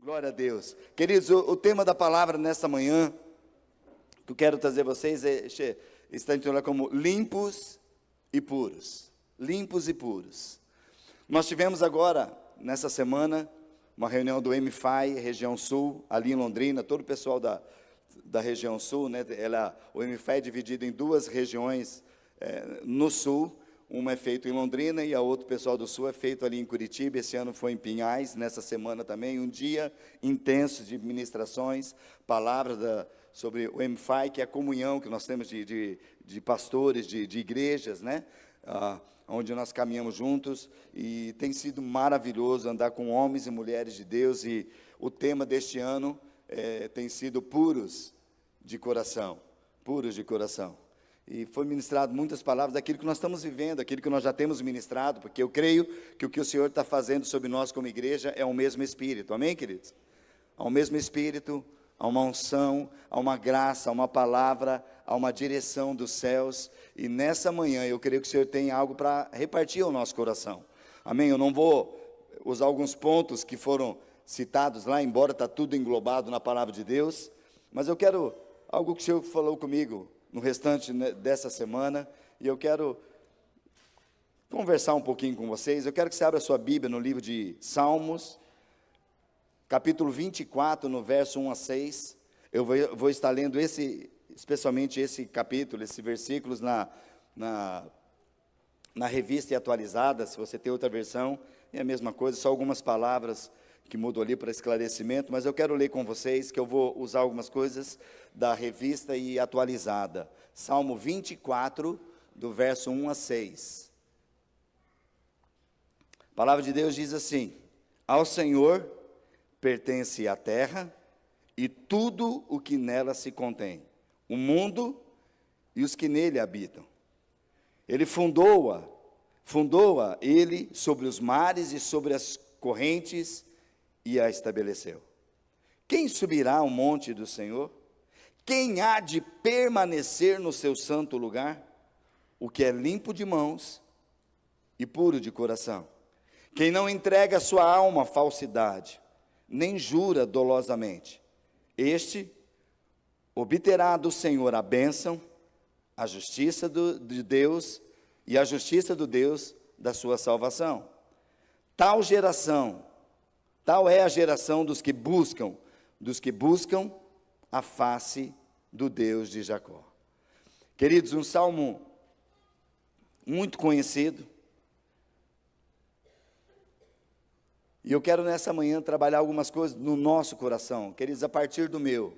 Glória a Deus. Queridos, o tema da palavra nesta manhã, que eu quero trazer a vocês, está intitulado como limpos e puros. Limpos e puros. Nós tivemos agora, nessa semana, uma reunião do MFI, região sul, ali em Londrina, todo o pessoal da região sul, né? O MFI é dividido em duas regiões no sul. Uma é feita em Londrina e a outra, pessoal do sul, é feito ali em Curitiba. Esse ano foi em Pinhais, nessa semana também, um dia intenso de ministrações, palavras sobre o MFI, que é a comunhão que nós temos de pastores, de igrejas, né? Onde nós caminhamos juntos, e tem sido maravilhoso andar com homens e mulheres de Deus, e o tema deste ano tem sido puros de coração, puros de coração. E foi ministrado muitas palavras daquilo que nós estamos vivendo, aquilo que nós já temos ministrado, porque eu creio que o que o Senhor está fazendo sobre nós como igreja é o mesmo Espírito, amém, queridos? Há o mesmo Espírito, há uma unção, há uma graça, há uma palavra, há uma direção dos céus, e nessa manhã eu creio que o Senhor tem algo para repartir ao nosso coração, amém? Eu não vou usar alguns pontos que foram citados lá, embora está tudo englobado na palavra de Deus, mas eu quero algo que o Senhor falou comigo no restante dessa semana, e eu quero conversar um pouquinho com vocês. Eu quero que você abra a sua Bíblia no livro de Salmos, capítulo 24, no verso 1 a 6, eu vou estar lendo especialmente esse capítulo, esses versículos na revista e atualizada. Se você tem outra versão, é a mesma coisa, só algumas palavras que mudou ali para esclarecimento, mas eu quero ler com vocês, que eu vou usar algumas coisas da revista e atualizada. Salmo 24, do verso 1 a 6. A palavra de Deus diz assim: ao Senhor pertence a terra e tudo o que nela se contém, o mundo e os que nele habitam. Ele fundou-a ele sobre os mares e sobre as correntes, e a estabeleceu. Quem subirá ao monte do Senhor? Quem há de permanecer no seu santo lugar? O que é limpo de mãos e puro de coração. Quem não entrega a sua alma à falsidade, nem jura dolosamente. Este obterá do Senhor a bênção, a justiça de Deus e a justiça do Deus da sua salvação. Tal é a geração dos que buscam a face do Deus de Jacó. Queridos, um salmo muito conhecido, e eu quero nessa manhã trabalhar algumas coisas no nosso coração, queridos, a partir do meu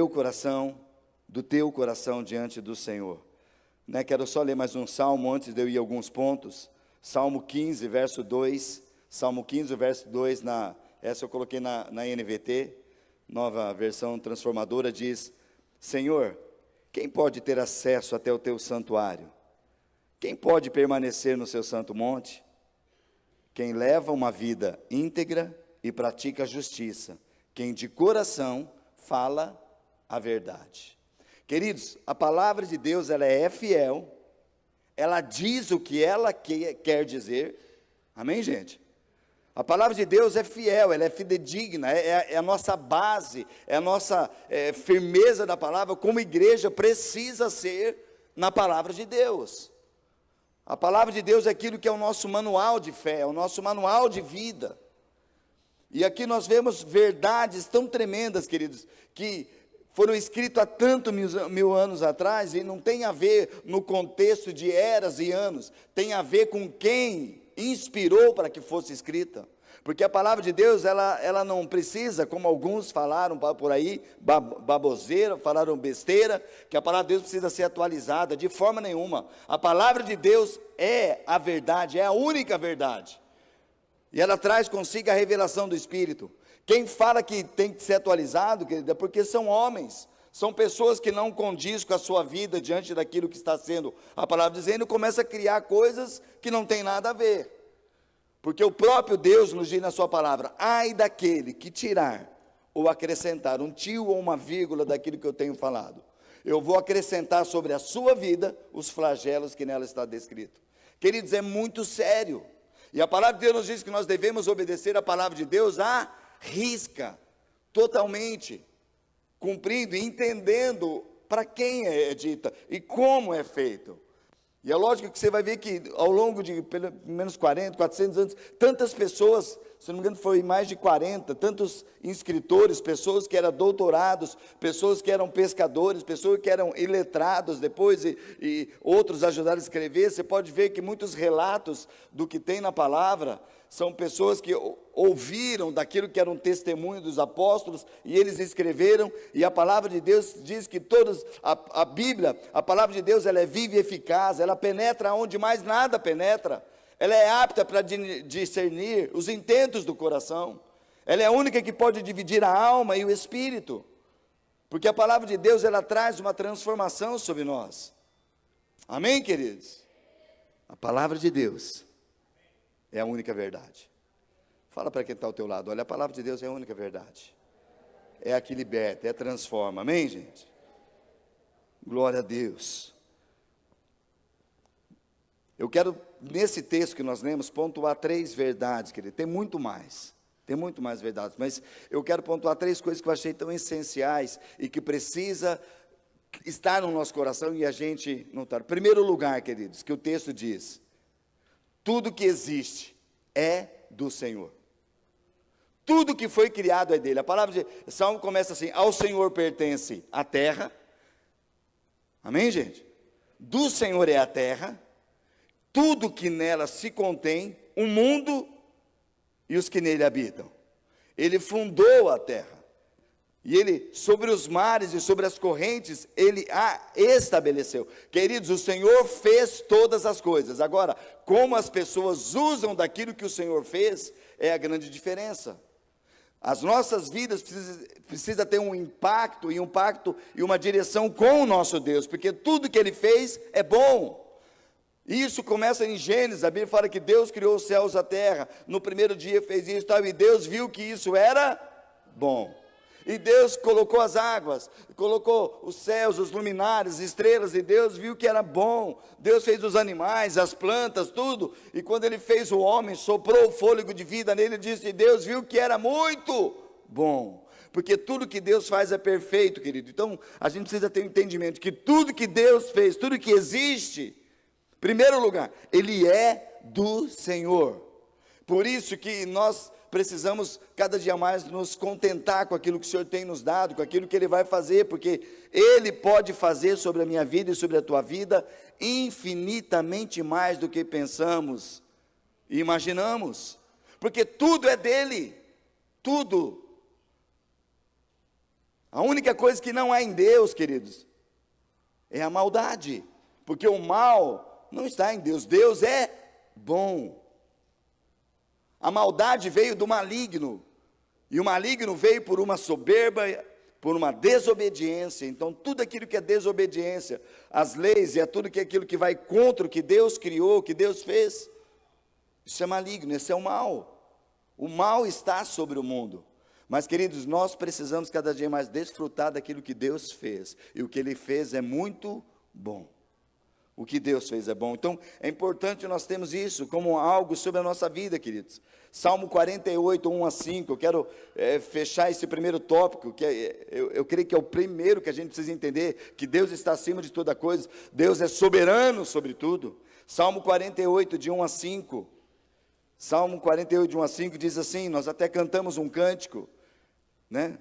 coração, do teu coração diante do Senhor, né? Quero só ler mais um salmo antes de eu ir a alguns pontos. Salmo 15, verso 2, Salmo 15, verso 2, essa eu coloquei na NVT, nova versão transformadora, diz: Senhor, quem pode ter acesso até o teu santuário? Quem pode permanecer no seu santo monte? Quem leva uma vida íntegra e pratica a justiça, quem de coração fala a verdade. Queridos, a palavra de Deus, ela é fiel, ela diz o que ela quer dizer, amém, gente? A palavra de Deus é fiel, ela é fidedigna, é a nossa base, é a nossa firmeza da palavra, como igreja precisa ser na palavra de Deus. A palavra de Deus é aquilo que é o nosso manual de fé, é o nosso manual de vida. E aqui nós vemos verdades tão tremendas, queridos, que foram escritas há tantos mil anos atrás, e não tem a ver no contexto de eras e anos, tem a ver com quem inspirou para que fosse escrita, porque a palavra de Deus, ela não precisa, como alguns falaram por aí, baboseira, falaram besteira, que a palavra de Deus precisa ser atualizada, de forma nenhuma. A palavra de Deus é a verdade, é a única verdade, e ela traz consigo a revelação do Espírito. Quem fala que tem que ser atualizado, querido, é porque são homens, são pessoas que não condiz com a sua vida diante daquilo que está sendo a palavra dizendo, começa a criar coisas que não tem nada a ver, porque o próprio Deus nos diz na sua palavra: ai daquele que tirar ou acrescentar um tio ou uma vírgula daquilo que eu tenho falado, eu vou acrescentar sobre a sua vida os flagelos que nela está descrito. Queridos, é muito sério, e a palavra de Deus nos diz que nós devemos obedecer a palavra de Deus a risca, totalmente, cumprindo e entendendo para quem é dita e como é feito. E é lógico que você vai ver que ao longo de pelo menos 40, 400 anos, tantas pessoas, se não me engano foi mais de 40, tantos inscritores, pessoas que eram doutorados, pessoas que eram pescadores, pessoas que eram iletrados depois e outros ajudaram a escrever. Você pode ver que muitos relatos do que tem na palavra são pessoas que ouviram daquilo que era um testemunho dos apóstolos e eles escreveram, e a palavra de Deus diz que a Bíblia, a palavra de Deus, ela é viva e eficaz, ela penetra onde mais nada penetra, ela é apta para discernir os intentos do coração, ela é a única que pode dividir a alma e o espírito, porque a palavra de Deus, ela traz uma transformação sobre nós. Amém, queridos? A palavra de Deus é a única verdade. Fala para quem está ao teu lado, olha, a palavra de Deus é a única verdade. É a que liberta, é a transforma, amém, gente? Glória a Deus. Eu quero, nesse texto que nós lemos, pontuar 3 verdades, querido. Tem muito mais verdades, mas eu quero pontuar 3 coisas que eu achei tão essenciais e que precisa estar no nosso coração e a gente não está. Primeiro lugar, queridos, que o texto diz: tudo que existe é do Senhor. Tudo que foi criado é dele. A palavra de Salmo começa assim: ao Senhor pertence a terra. Amém, gente? Do Senhor é a terra, tudo que nela se contém, o mundo e os que nele habitam. Ele fundou a terra. E ele, sobre os mares e sobre as correntes, ele a estabeleceu. Queridos, o Senhor fez todas as coisas. Agora, como as pessoas usam daquilo que o Senhor fez, é a grande diferença. As nossas vidas precisa ter um impacto e uma direção com o nosso Deus, porque tudo que Ele fez é bom. Isso começa em Gênesis, a Bíblia fala que Deus criou os céus e a terra, no primeiro dia fez isso, e Deus viu que isso era bom. E Deus colocou as águas, colocou os céus, os luminares, as estrelas, e Deus viu que era bom. Deus fez os animais, as plantas, tudo. E quando Ele fez o homem, soprou o fôlego de vida nele, disse, e Deus viu que era muito bom. Porque tudo que Deus faz é perfeito, querido. Então, a gente precisa ter um entendimento que tudo que Deus fez, tudo que existe, em primeiro lugar, Ele é do Senhor. Por isso que nós precisamos cada dia mais nos contentar com aquilo que o Senhor tem nos dado, com aquilo que Ele vai fazer, porque Ele pode fazer sobre a minha vida e sobre a tua vida infinitamente mais do que pensamos e imaginamos, porque tudo é dEle, tudo. A única coisa que não há em Deus, queridos, é a maldade, porque o mal não está em Deus, Deus é bom. A maldade veio do maligno, e o maligno veio por uma soberba, por uma desobediência. Então tudo aquilo que é desobediência às leis e a tudo aquilo que vai contra o que Deus criou, o que Deus fez, isso é maligno, esse é o mal. O mal está sobre o mundo. Mas, queridos, nós precisamos cada dia mais desfrutar daquilo que Deus fez, e o que Ele fez é muito bom. O que Deus fez é bom. Então, é importante nós termos isso como algo sobre a nossa vida, queridos. Salmo 48, 1 a 5, eu quero fechar esse primeiro tópico, que eu creio que é o primeiro que a gente precisa entender, que Deus está acima de toda coisa, Deus é soberano sobre tudo. Salmo 48, de 1 a 5, Salmo 48, de 1 a 5, diz assim, nós até cantamos um cântico, né?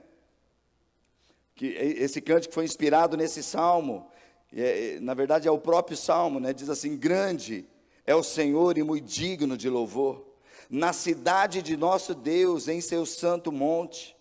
Que esse cântico foi inspirado nesse Salmo, na verdade é o próprio Salmo, né? Diz assim, grande é o Senhor e muito digno de louvor, na cidade de nosso Deus, em seu santo monte,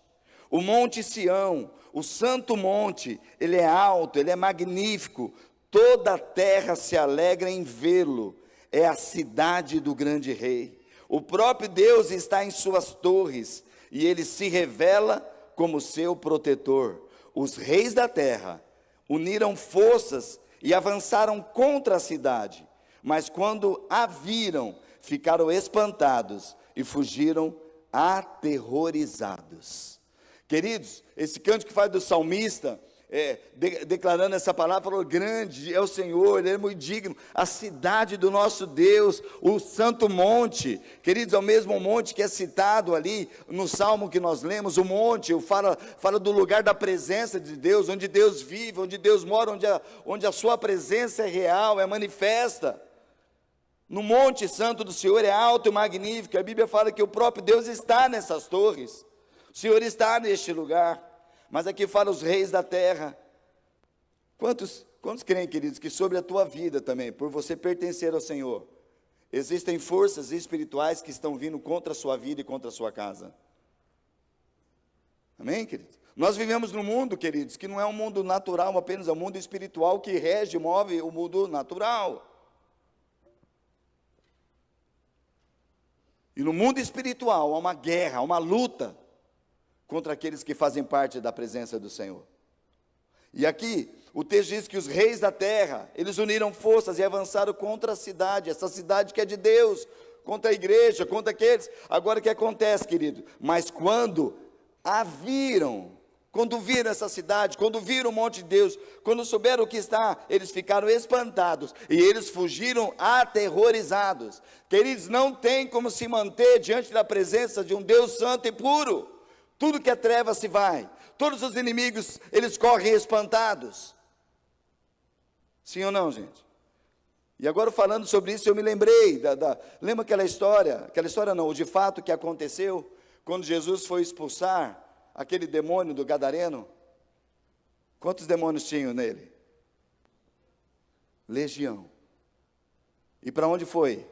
o monte Sião, o santo monte, ele é alto, ele é magnífico, toda a terra se alegra em vê-lo, é a cidade do grande rei, o próprio Deus está em suas torres, e ele se revela como seu protetor. Os reis da terra uniram forças e avançaram contra a cidade, mas quando a viram, ficaram espantados e fugiram aterrorizados. Queridos, esse cântico que faz do salmista, declarando essa palavra, falou: grande é o Senhor, Ele é muito digno, a cidade do nosso Deus, o santo monte. Queridos, é o mesmo monte que é citado ali no Salmo que nós lemos. O monte fala do lugar da presença de Deus, onde Deus vive, onde Deus mora, onde a sua presença é real, é manifesta. No monte santo do Senhor é alto e magnífico. A Bíblia fala que o próprio Deus está nessas torres, o Senhor está neste lugar. Mas aqui fala os reis da terra. Quantos creem, queridos, que sobre a tua vida também, por você pertencer ao Senhor, existem forças espirituais que estão vindo contra a sua vida e contra a sua casa? Amém, queridos? Nós vivemos num mundo, queridos, que não é um mundo natural apenas, é um mundo espiritual que rege e move o mundo natural. E no mundo espiritual há uma guerra, há uma luta contra aqueles que fazem parte da presença do Senhor. E aqui, o texto diz que os reis da terra, eles uniram forças e avançaram contra a cidade, essa cidade que é de Deus, contra a igreja, contra aqueles. Agora o que acontece, querido? Mas quando viram essa cidade, quando viram o monte de Deus, quando souberam o que está, eles ficaram espantados, e eles fugiram aterrorizados. Queridos, não tem como se manter diante da presença de um Deus santo e puro. Tudo que é treva se vai, todos os inimigos, eles correm espantados. Sim ou não, gente? E agora falando sobre isso, eu me lembrei, lembra aquela história não, de fato que aconteceu, quando Jesus foi expulsar aquele demônio do Gadareno? Quantos demônios tinham nele? Legião. E para onde foi?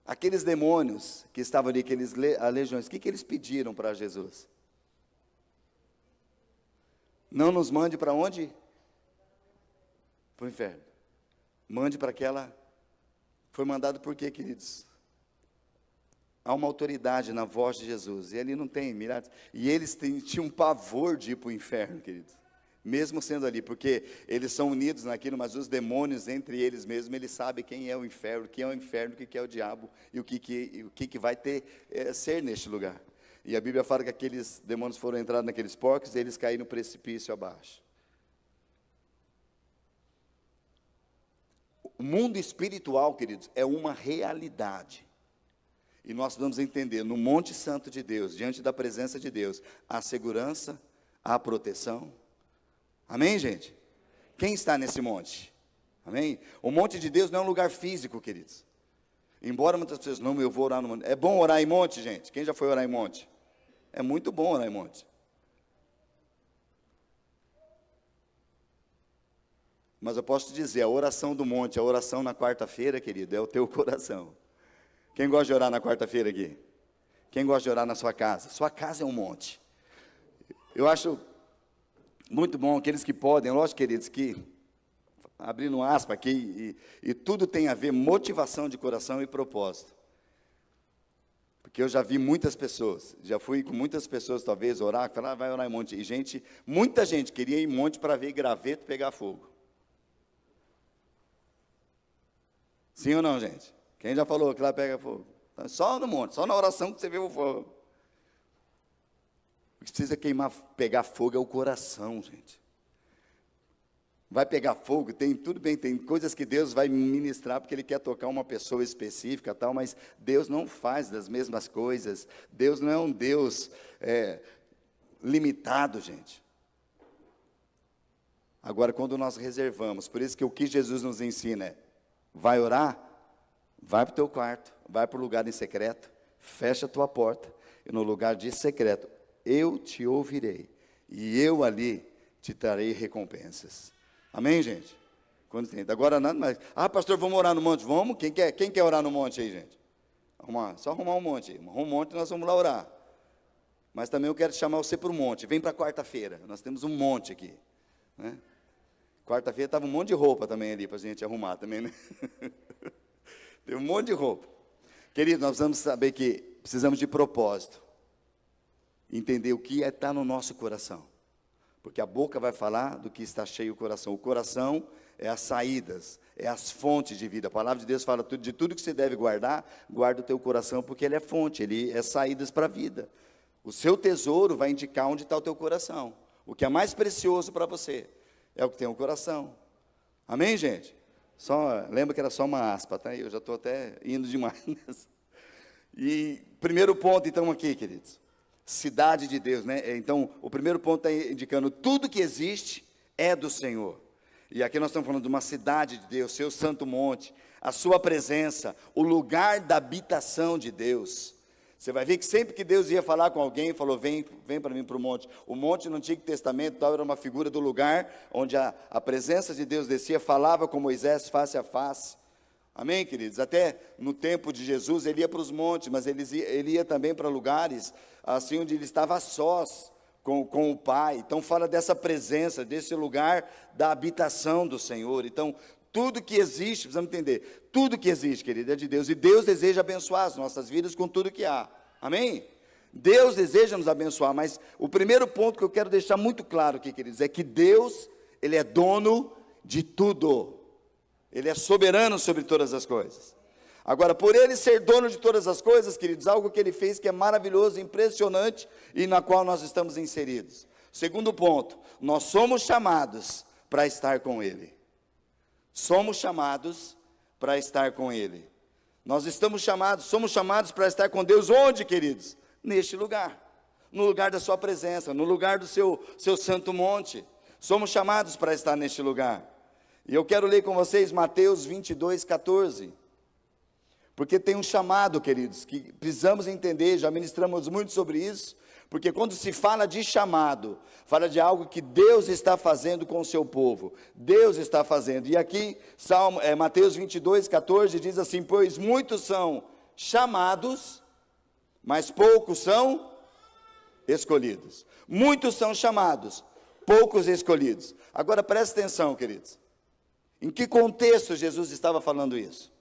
Aqueles demônios que estavam ali, aqueles legiões, o que eles pediram para Jesus? Não nos mande para onde? Para o inferno. Mande para aquela... Foi mandado por quê, queridos? Há uma autoridade na voz de Jesus, e ali não tem milhares. E eles tinham pavor de ir para o inferno, queridos. Mesmo sendo ali, porque eles são unidos naquilo, mas os demônios, entre eles mesmos, eles sabem quem é o inferno, o que é o diabo, e o que vai ser neste lugar. E a Bíblia fala que aqueles demônios foram entrar naqueles porcos, e eles caíram no precipício abaixo. O mundo espiritual, queridos, é uma realidade. E nós vamos entender, no Monte Santo de Deus, diante da presença de Deus, há segurança, há proteção. Amém, gente? Quem está nesse monte? Amém? O monte de Deus não é um lugar físico, queridos. Embora muitas pessoas, não, eu vou orar no monte. É bom orar em monte, gente? Quem já foi orar em monte? É muito bom orar em monte. Mas eu posso te dizer, a oração do monte, a oração na quarta-feira, querido, é o teu coração. Quem gosta de orar na quarta-feira aqui? Quem gosta de orar na sua casa? Sua casa é um monte. Eu acho muito bom aqueles que podem, lógico, queridos, que, abrindo um aspa aqui, e tudo tem a ver, motivação de coração e propósito. Porque eu já vi muitas pessoas, já fui com muitas pessoas, talvez, orar, falar, vai orar em monte. E muita gente queria ir em monte para ver graveto pegar fogo. Sim ou não, gente? Quem já falou que lá pega fogo? Só no monte, só na oração que você vê o fogo. O que precisa pegar fogo é o coração, gente. Vai pegar fogo, tudo bem, tem coisas que Deus vai ministrar, porque Ele quer tocar uma pessoa específica, tal, mas Deus não faz das mesmas coisas. Deus não é um Deus limitado, gente. Agora, quando nós reservamos, por isso que o que Jesus nos ensina é, vai orar? Vai para o teu quarto, vai para o lugar em secreto, fecha a tua porta, e no lugar de secreto, eu te ouvirei, e eu ali te trarei recompensas. Amém, gente? Agora nada mais. Pastor, vamos orar no monte? Vamos? Quem quer orar no monte aí, gente? Só arrumar um monte aí. Arruma um monte e nós vamos lá orar. Mas também eu quero chamar você para o monte. Vem para quarta-feira. Nós temos um monte aqui. Né? Quarta-feira estava um monte de roupa também ali para a gente arrumar também, né? Tem um monte de roupa. Querido, nós precisamos saber que precisamos de propósito. Entender o que está no nosso coração. Porque a boca vai falar do que está cheio o coração. O coração é as saídas, é as fontes de vida. A palavra de Deus fala de tudo que você deve guardar, guarda o teu coração, porque ele é fonte, ele é saídas para a vida. O seu tesouro vai indicar onde está o teu coração. O que é mais precioso para você é o que tem o coração. Amém, gente? Lembra que era só uma aspa, tá? Eu já estou até indo demais. E primeiro ponto, então, aqui, queridos, cidade de Deus, né? Então, o primeiro ponto está indicando tudo que existe é do Senhor. E aqui nós estamos falando de uma cidade de Deus, seu santo monte, a sua presença, o lugar da habitação de Deus. Você vai ver que sempre que Deus ia falar com alguém, falou, vem para mim para o monte. O monte no Antigo Testamento era uma figura do lugar onde a presença de Deus descia, falava com Moisés face a face. Amém, queridos? Até no tempo de Jesus, ele ia para os montes, mas ele ia também para lugares assim onde ele estava a sós com o Pai. Então fala dessa presença, desse lugar da habitação do Senhor. Então, tudo que existe, precisamos entender, tudo que existe, querido, é de Deus, e Deus deseja abençoar as nossas vidas com tudo que há, amém? Deus deseja nos abençoar, mas o primeiro ponto que eu quero deixar muito claro aqui, queridos, é que Deus, Ele é dono de tudo, Ele é soberano sobre todas as coisas. Agora, por Ele ser dono de todas as coisas, queridos, algo que Ele fez que é maravilhoso, impressionante, e na qual nós estamos inseridos. Segundo ponto, nós somos chamados para estar com Ele. Somos chamados para estar com Ele. Somos chamados para estar com Deus onde, queridos? Neste lugar, no lugar da sua presença, no lugar do seu santo monte. Somos chamados para estar neste lugar. E eu quero ler com vocês Mateus 22, 14. Porque tem um chamado, queridos, que precisamos entender, já ministramos muito sobre isso. Porque quando se fala de chamado, fala de algo que Deus está fazendo com o seu povo. Deus está fazendo. E aqui, Mateus 22, 14, diz assim, pois muitos são chamados, mas poucos são escolhidos. Muitos são chamados, poucos escolhidos. Agora presta atenção, queridos. Em que contexto Jesus estava falando isso?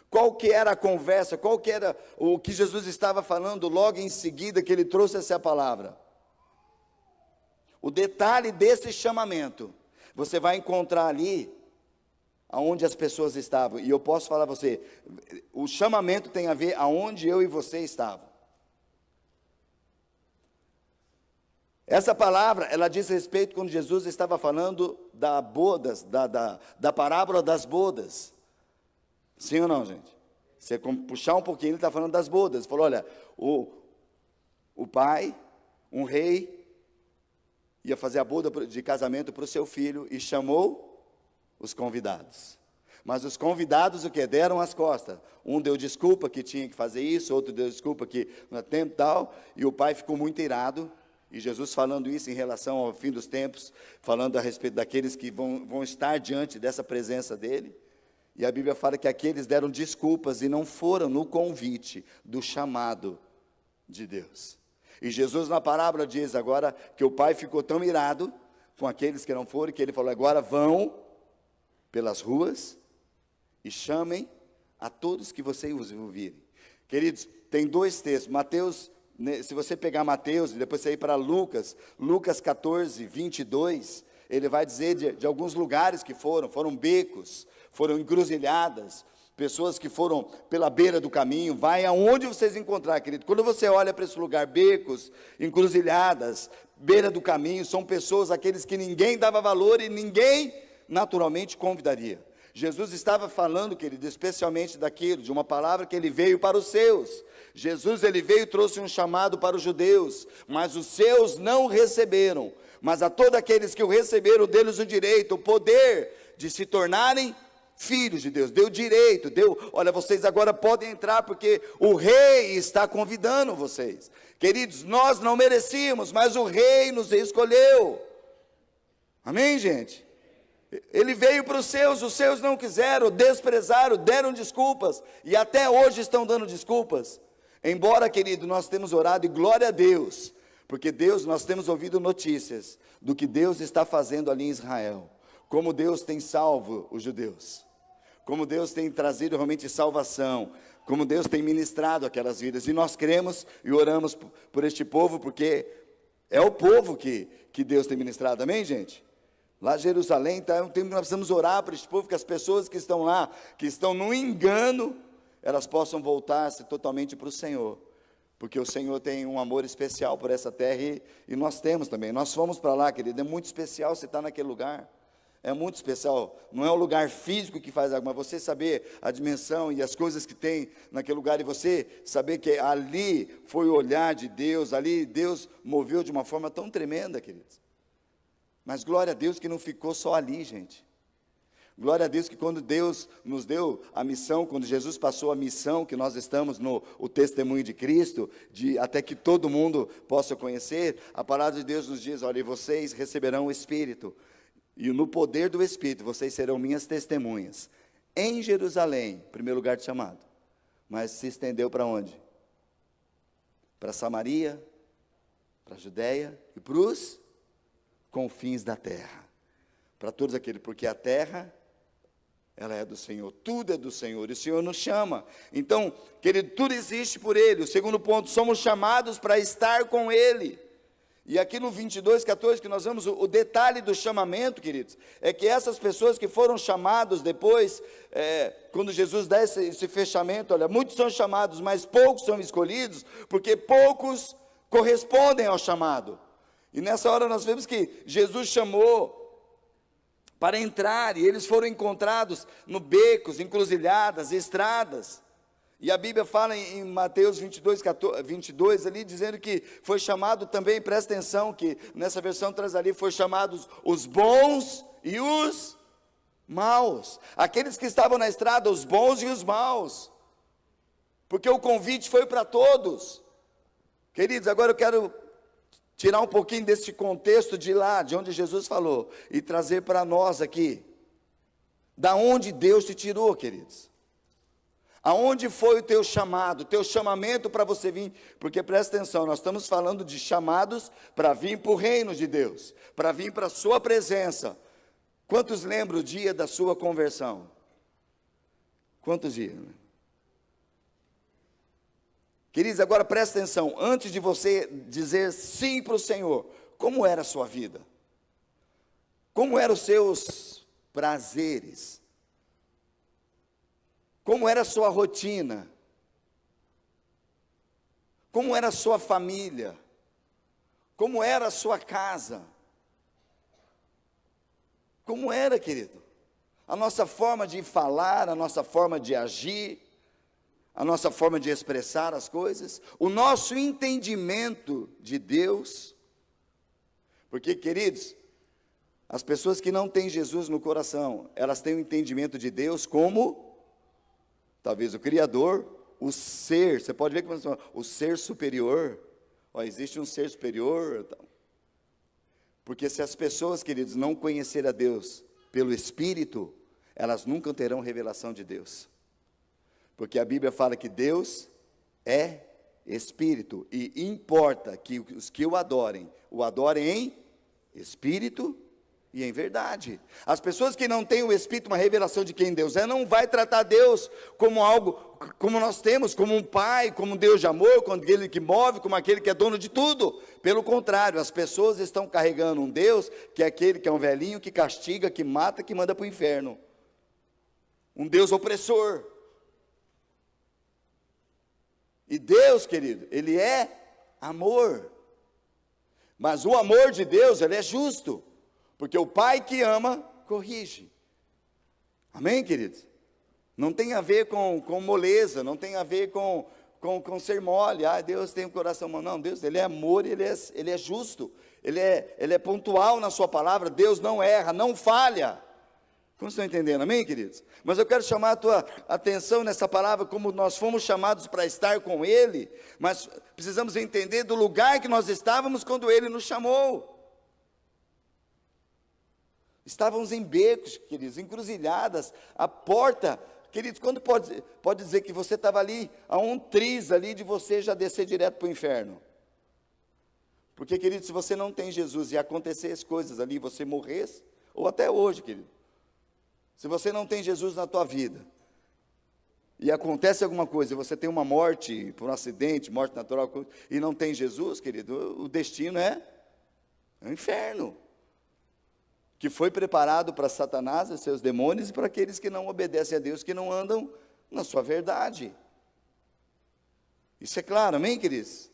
Qual que era a conversa, qual que era o que Jesus estava falando logo em seguida que ele trouxe essa palavra? O detalhe desse chamamento, você vai encontrar ali, aonde as pessoas estavam, e eu posso falar a você, o chamamento tem a ver aonde eu e você estavam. Essa palavra, ela diz respeito quando Jesus estava falando da parábola das bodas. Sim ou não, gente? Você puxar um pouquinho, ele está falando das bodas. Ele falou, olha, o pai, um rei, ia fazer a boda de casamento para o seu filho e chamou os convidados. Mas os convidados, o que? Deram as costas. Um deu desculpa que tinha que fazer isso, outro deu desculpa que não é tempo e tal, e o pai ficou muito irado. E Jesus falando isso em relação ao fim dos tempos, falando a respeito daqueles que vão estar diante dessa presença dele. E a Bíblia fala que aqueles deram desculpas e não foram no convite do chamado de Deus. E Jesus na parábola diz agora que o pai ficou tão irado com aqueles que não foram, que ele falou, agora vão pelas ruas e chamem a todos que vocês ouvirem. Queridos, tem dois textos, Mateus, se você pegar Mateus e depois você ir para Lucas 14, 22, ele vai dizer de alguns lugares que foram becos, foram encruzilhadas, pessoas que foram pela beira do caminho, vai aonde vocês encontrar, querido. Quando você olha para esse lugar, becos, encruzilhadas, beira do caminho, são pessoas, aqueles que ninguém dava valor e ninguém naturalmente convidaria. Jesus estava falando, querido, especialmente daquilo, de uma palavra que ele veio para os seus. Jesus, ele veio e trouxe um chamado para os judeus, mas os seus não receberam. Mas a todos aqueles que o receberam, deles o direito, o poder de se tornarem filhos de Deus. Deu direito, olha, vocês agora podem entrar, porque o rei está convidando vocês. Queridos, nós não merecíamos, mas o rei nos escolheu. Amém, gente? Ele veio para os seus não quiseram, desprezaram, deram desculpas, e até hoje estão dando desculpas. Embora, querido, nós temos orado, e glória a Deus, porque Deus, nós temos ouvido notícias do que Deus está fazendo ali em Israel, como Deus tem salvo os judeus, como Deus tem trazido realmente salvação, como Deus tem ministrado aquelas vidas, e nós cremos e oramos por este povo, porque é o povo que Deus tem ministrado, amém, gente? Lá Jerusalém é um tempo que nós precisamos orar para esse povo, que as pessoas que estão lá, que estão no engano, elas possam voltar-se totalmente para o Senhor, porque o Senhor tem um amor especial por essa terra, e nós temos também. Nós fomos para lá, querido, é muito especial você estar naquele lugar, é muito especial. Não é o lugar físico que faz algo, mas você saber a dimensão e as coisas que tem naquele lugar, e você saber que ali foi o olhar de Deus, ali Deus moveu de uma forma tão tremenda, queridos. Mas glória a Deus que não ficou só ali, gente. Glória a Deus que quando Deus nos deu a missão, quando Jesus passou a missão, que nós estamos no o testemunho de Cristo, até que todo mundo possa conhecer, a palavra de Deus nos diz, olha, e vocês receberão o Espírito, e no poder do Espírito, vocês serão minhas testemunhas, em Jerusalém, primeiro lugar de chamado, mas se estendeu para onde? Para Samaria, para a Judéia, e para os confins da terra, para todos aqueles, porque a terra, ela é do Senhor, tudo é do Senhor, e o Senhor nos chama. Então, querido, tudo existe por Ele. O segundo ponto, somos chamados para estar com Ele. E aqui no 22:14, que nós vemos o detalhe do chamamento, queridos, é que essas pessoas que foram chamados depois, quando Jesus dá esse fechamento, olha, muitos são chamados, mas poucos são escolhidos, porque poucos correspondem ao chamado. E nessa hora nós vemos que Jesus chamou para entrar, e eles foram encontrados no becos, encruzilhadas, estradas. E a Bíblia fala em Mateus 22 ali, dizendo que foi chamado também, presta atenção, que nessa versão traz ali, foi chamados os bons e os maus. Aqueles que estavam na estrada, os bons e os maus. Porque o convite foi para todos. Queridos, agora eu quero tirar um pouquinho desse contexto de lá, de onde Jesus falou, e trazer para nós aqui, da onde Deus te tirou, queridos. Aonde foi o teu chamado, o teu chamamento para você vir? Porque presta atenção, nós estamos falando de chamados para vir para o reino de Deus, para vir para a sua presença. Quantos lembram o dia da sua conversão? Quantos dias? Queridos, agora presta atenção, antes de você dizer sim para o Senhor, como era a sua vida? Como eram os seus prazeres? Como era a sua rotina? Como era a sua família? Como era a sua casa? Como era, querido? A nossa forma de falar, a nossa forma de agir, a nossa forma de expressar as coisas, o nosso entendimento de Deus. Porque, queridos, as pessoas que não têm Jesus no coração, elas têm o entendimento de Deus como, talvez o Criador, o ser, você pode ver como o ser superior, existe um ser superior, porque se as pessoas, queridos, não conhecerem a Deus pelo Espírito, elas nunca terão revelação de Deus. Porque a Bíblia fala que Deus é Espírito, e importa que os que o adorem em Espírito e em verdade. As pessoas que não têm o Espírito, uma revelação de quem Deus é, não vai tratar Deus como algo, como nós temos, como um pai, como um Deus de amor, como aquele que move, como aquele que é dono de tudo. Pelo contrário, as pessoas estão carregando um Deus, que é aquele que é um velhinho, que castiga, que mata, que manda para o inferno. Um Deus opressor. E Deus, querido, Ele é amor. Mas o amor de Deus, Ele é justo. Porque o pai que ama, corrige. Amém, queridos? Não tem a ver com moleza, não tem a ver com ser mole. Deus tem um coração humano. Não, Deus, Ele é amor, Ele é justo. Ele é pontual na sua palavra. Deus não erra, não falha. Como estão entendendo, amém, queridos? Mas eu quero chamar a tua atenção nessa palavra, como nós fomos chamados para estar com Ele, mas precisamos entender do lugar que nós estávamos quando Ele nos chamou. Estávamos em becos, queridos, encruzilhadas, a porta, queridos, quando pode dizer que você estava ali, a um triz ali de você já descer direto para o inferno? Porque, queridos, se você não tem Jesus e acontecesse coisas ali, você morresse, ou até hoje, querido, se você não tem Jesus na tua vida, e acontece alguma coisa, e você tem uma morte por um acidente, morte natural, e não tem Jesus, querido, o destino é o inferno. que foi preparado para Satanás e seus demônios e para aqueles que não obedecem a Deus, que não andam na sua verdade. Isso é claro, amém, queridos?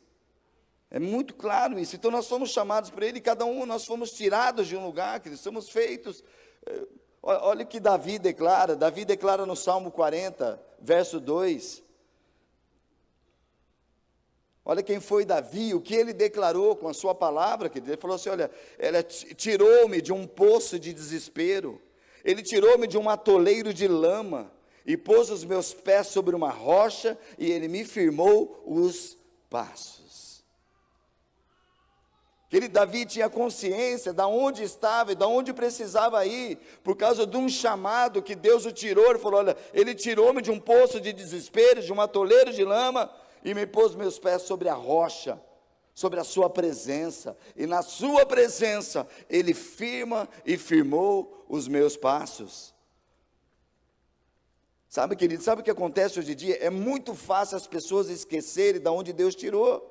É muito claro isso. Então nós fomos chamados por Ele, cada um nós fomos tirados de um lugar, queridos, somos feitos. Olha o que Davi declara no Salmo 40, verso 2. Olha quem foi Davi, o que ele declarou com a sua palavra, querido. Ele falou assim, olha, ele tirou-me de um poço de desespero, ele tirou-me de um atoleiro de lama, e pôs os meus pés sobre uma rocha, e ele me firmou os passos. Querido, Davi tinha consciência de onde estava e de onde precisava ir, por causa de um chamado que Deus o tirou. Ele falou, olha, ele tirou-me de um poço de desespero, de um atoleiro de lama, e me pôs meus pés sobre a rocha, sobre a sua presença, e na sua presença, ele firma e firmou os meus passos. Sabe, querido, sabe o que acontece hoje em dia? É muito fácil as pessoas esquecerem de onde Deus tirou,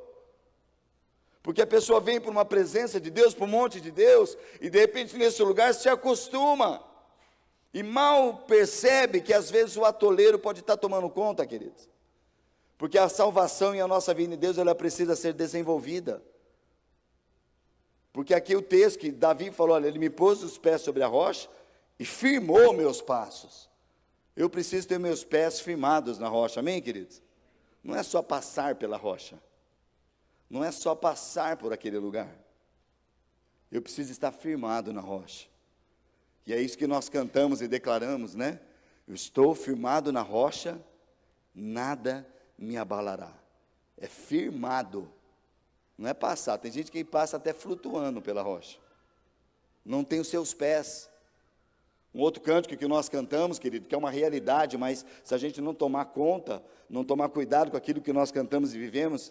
porque a pessoa vem para uma presença de Deus, para um monte de Deus, e de repente nesse lugar se acostuma, e mal percebe que às vezes o atoleiro pode estar tomando conta, queridos, porque a salvação e a nossa vida em Deus, ela precisa ser desenvolvida, porque aqui o texto que Davi falou, olha, ele me pôs os pés sobre a rocha, e firmou meus passos. Eu preciso ter meus pés firmados na rocha, amém, queridos? Não é só passar pela rocha, não é só passar por aquele lugar, eu preciso estar firmado na rocha, e é isso que nós cantamos e declaramos, né? Eu estou firmado na rocha, nada me abalará. É firmado, não é passar. Tem gente que passa até flutuando pela rocha, não tem os seus pés. Um outro cântico que nós cantamos, querido, que é uma realidade, mas se a gente não tomar conta, não tomar cuidado com aquilo que nós cantamos e vivemos,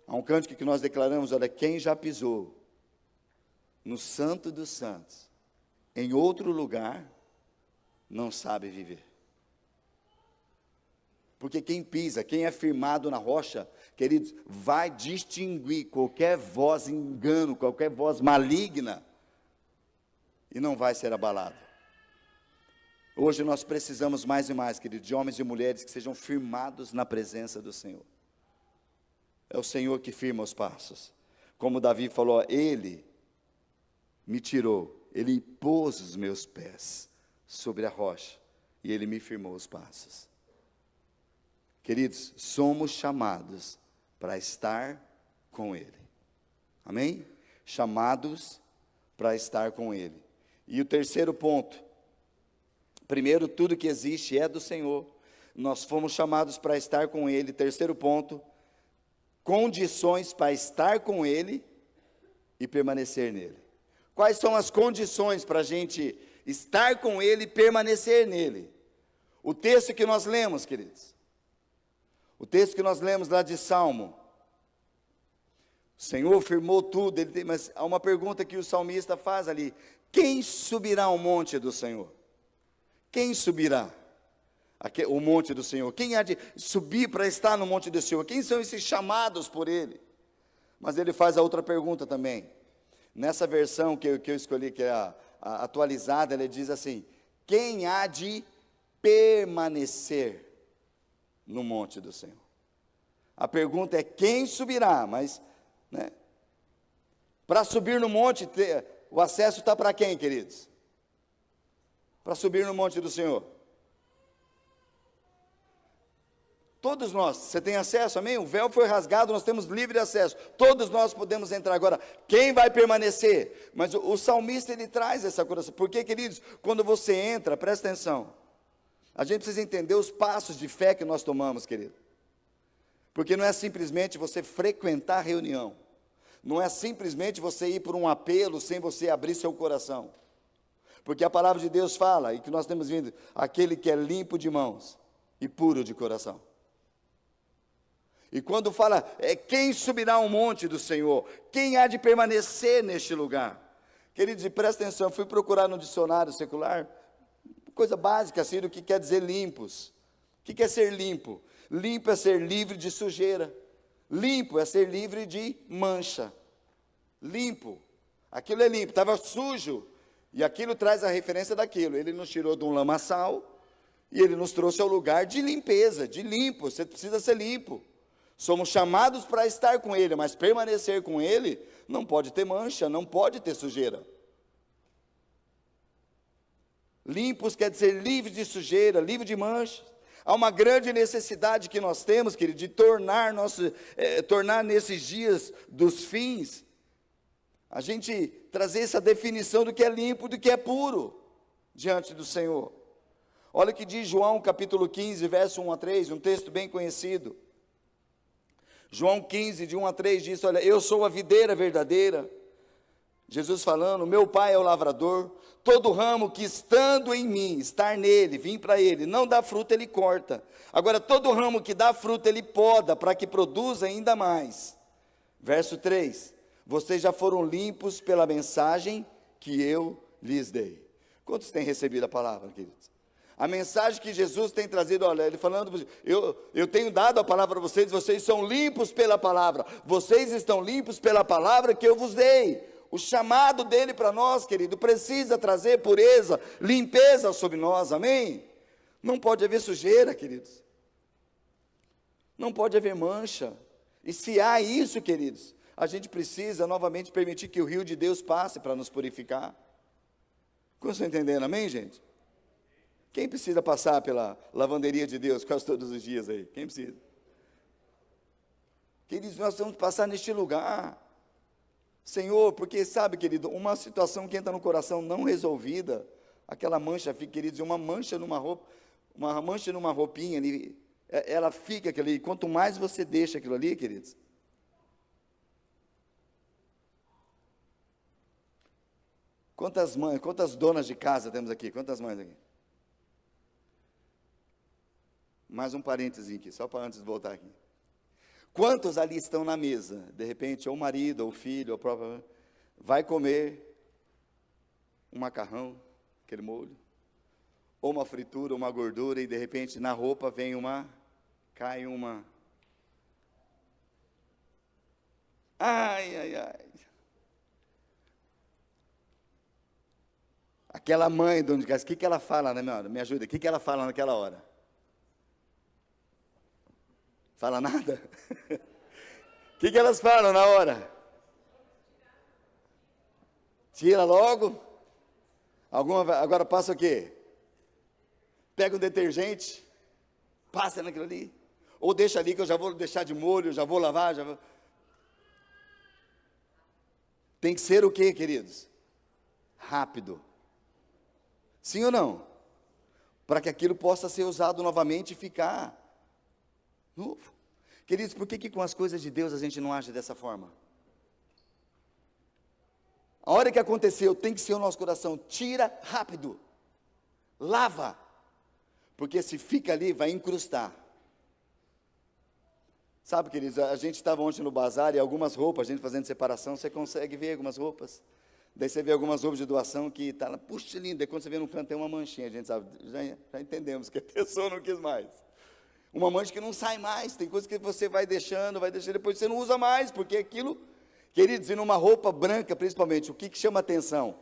há um cântico que nós declaramos, olha, quem já pisou no Santo dos Santos, em outro lugar, não sabe viver. Porque quem pisa, quem é firmado na rocha, queridos, vai distinguir qualquer voz engano, qualquer voz maligna, e não vai ser abalado. Hoje nós precisamos mais e mais, queridos, de homens e mulheres que sejam firmados na presença do Senhor. É o Senhor que firma os passos. Como Davi falou, Ele me tirou, Ele pôs os meus pés sobre a rocha, e Ele me firmou os passos. Queridos, somos chamados para estar com Ele. Amém? Chamados para estar com Ele. E o terceiro ponto, primeiro, tudo que existe é do Senhor, nós fomos chamados para estar com Ele. Terceiro ponto, condições para estar com Ele e permanecer nele. Quais são as condições para a gente estar com Ele e permanecer nele? O texto que nós lemos, queridos, o texto que nós lemos lá de Salmo, o Senhor firmou tudo, mas há uma pergunta que o salmista faz ali, quem subirá ao monte do Senhor? Quem subirá o monte do Senhor? Quem há de subir para estar no monte do Senhor? Quem são esses chamados por Ele? Mas ele faz a outra pergunta também, nessa versão que eu escolhi, que é a atualizada, ele diz assim, quem há de permanecer no monte do Senhor? A pergunta é quem subirá, mas, né, para subir no monte, o acesso está para quem, queridos? Para subir no monte do Senhor? Todos nós, você tem acesso, amém? O véu foi rasgado, nós temos livre acesso, todos nós podemos entrar. Agora, quem vai permanecer? Mas o salmista, ele traz essa coração, porque, queridos, quando você entra, presta atenção, a gente precisa entender os passos de fé que nós tomamos, querido, porque não é simplesmente você frequentar a reunião, não é simplesmente você ir por um apelo, sem você abrir seu coração, porque a palavra de Deus fala, e que nós temos vindo, aquele que é limpo de mãos, e puro de coração, e quando fala, quem subirá ao monte do Senhor, quem há de permanecer neste lugar, queridos, e presta atenção, eu fui procurar no dicionário secular, coisa básica assim, do que quer dizer limpos, o que quer ser limpo? Limpo é ser livre de sujeira, limpo é ser livre de mancha, limpo, Aquilo é limpo, estava sujo. E aquilo traz a referência daquilo. Ele nos tirou de um lamaçal e ele nos trouxe ao lugar de limpeza, de limpo. Você precisa ser limpo. Somos chamados para estar com Ele, mas permanecer com Ele não pode ter mancha, não pode ter sujeira. Limpos quer dizer livre de sujeira, livre de mancha. Há uma grande necessidade que nós temos, querido, de tornar nesses dias dos fins, a gente trazer essa definição do que é limpo, do que é puro, diante do Senhor. Olha o que diz João capítulo 15, verso 1 a 3, um texto bem conhecido. João 15, de 1 a 3 diz, olha, eu sou a videira verdadeira, Jesus falando, meu pai é o lavrador, todo ramo que estando em mim, estar nele, vim para ele, não dá fruta, ele corta. Agora, todo ramo que dá fruta, ele poda, para que produza ainda mais. Verso 3, vocês já foram limpos pela mensagem que eu lhes dei. Quantos têm recebido a palavra, queridos? A mensagem que Jesus tem trazido, olha, ele falando, eu tenho dado a palavra para vocês, vocês são limpos pela palavra, vocês estão limpos pela palavra que eu vos dei. O chamado dele para nós, querido, precisa trazer pureza, limpeza sobre nós, amém? Não pode haver sujeira, queridos, não pode haver mancha, e se há isso, queridos, a gente precisa novamente permitir que o rio de Deus passe para nos purificar. Como vocês estão entendendo, amém, gente? Quem precisa passar pela lavanderia de Deus quase todos os dias aí? Quem precisa? Queridos, nós vamos passar neste lugar, Senhor, porque sabe, querido, uma situação que entra no coração não resolvida, aquela mancha fica, queridos, uma mancha numa roupa, uma mancha numa roupinha ali, ela fica aquilo ali, quanto mais você deixa aquilo ali, queridos, quantas mães, quantas donas de casa temos aqui? Quantas mães aqui? Mais um parênteses aqui, só para antes de voltar aqui. Quantos ali estão na mesa? De repente, ou o marido, ou o filho, ou o próprio, vai comer um macarrão, aquele molho, ou uma fritura, uma gordura, e de repente na roupa vem cai uma. Ai, ai, ai. Aquela mãe, dona de casa, o que ela fala, né, me ajuda, o que ela fala naquela hora? Fala nada? O que elas falam na hora? Tira logo. Agora passa o quê? Pega um detergente, passa naquilo ali. Ou deixa ali que eu já vou deixar de molho, já vou lavar, já vou. Tem que ser o quê, queridos? Rápido. Sim ou não? Para que aquilo possa ser usado novamente e ficar novo. Queridos, por que com as coisas de Deus a gente não age dessa forma? A hora que aconteceu, tem que ser o nosso coração, tira rápido, lava, porque se fica ali, vai incrustar. Sabe, queridos, a gente estava ontem no bazar e algumas roupas, a gente fazendo separação, você consegue ver algumas roupas, daí você vê algumas roupas de doação que está lá, puxa, linda, e quando você vê no canto tem uma manchinha, a gente sabe, já entendemos que a pessoa não quis mais. Uma mancha que não sai mais, tem coisas que você vai deixando, depois você não usa mais, porque aquilo, queridos, e numa roupa branca principalmente, o que chama atenção?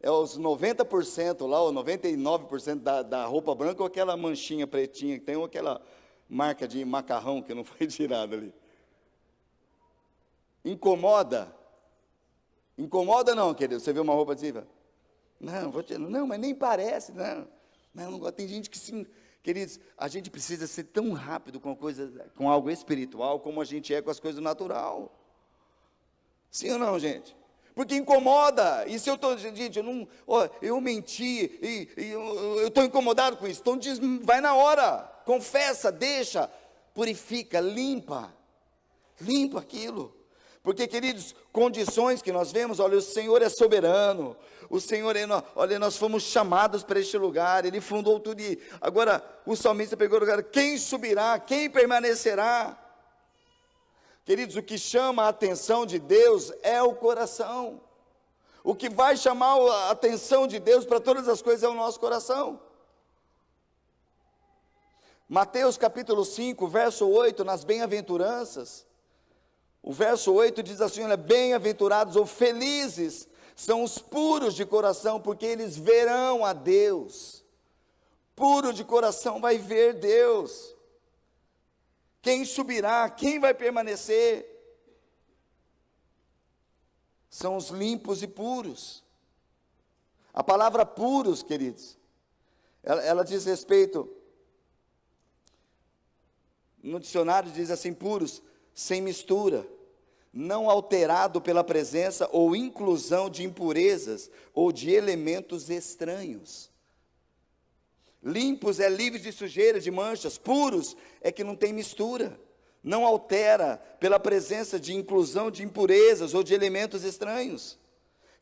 É os 90% lá, ou 99% da roupa branca, ou aquela manchinha pretinha, que tem ou aquela marca de macarrão que não foi tirada ali. Incomoda? Incomoda não, querido, você vê uma roupa assim, não, mas nem parece, não gosto, tem gente que sim. Queridos, a gente precisa ser tão rápido com algo espiritual, como a gente é com as coisas natural. Sim ou não, gente? Porque incomoda. E se eu estou, gente, eu menti, eu estou incomodado com isso. Então vai na hora, confessa, deixa, purifica, limpa aquilo. Porque, queridos, condições que nós vemos, olha, o Senhor é soberano, o Senhor, olha, nós fomos chamados para este lugar, Ele fundou tudo, e agora o salmista pegou o lugar, quem subirá, quem permanecerá? Queridos, o que chama a atenção de Deus é o coração, o que vai chamar a atenção de Deus para todas as coisas é o nosso coração. Mateus capítulo 5, verso 8, nas bem-aventuranças, O verso 8 diz assim, olha, bem-aventurados ou felizes são os puros de coração, porque eles verão a Deus. Puro de coração vai ver Deus. Quem subirá? Quem vai permanecer? São os limpos e puros. A palavra puros, queridos, ela diz respeito, no dicionário diz assim, puros, sem mistura, não alterado pela presença ou inclusão de impurezas ou de elementos estranhos. Limpos é livre de sujeira, de manchas. Puros é que não tem mistura, não altera pela presença de inclusão de impurezas ou de elementos estranhos.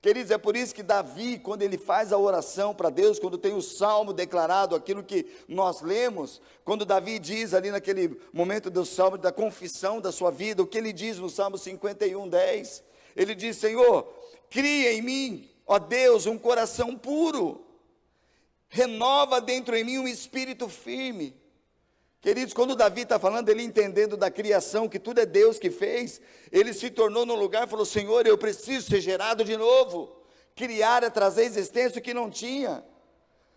Queridos, é por isso que Davi, quando ele faz a oração para Deus, quando tem o salmo declarado, aquilo que nós lemos, quando Davi diz ali naquele momento do salmo, da confissão da sua vida, o que ele diz no Salmo 51:10, ele diz, Senhor, cria em mim, ó Deus, um coração puro, renova dentro em mim um espírito firme. Queridos, quando Davi está falando, ele entendendo da criação, que tudo é Deus que fez, ele se tornou num lugar e falou, Senhor, eu preciso ser gerado de novo. Criar é trazer existência o que não tinha.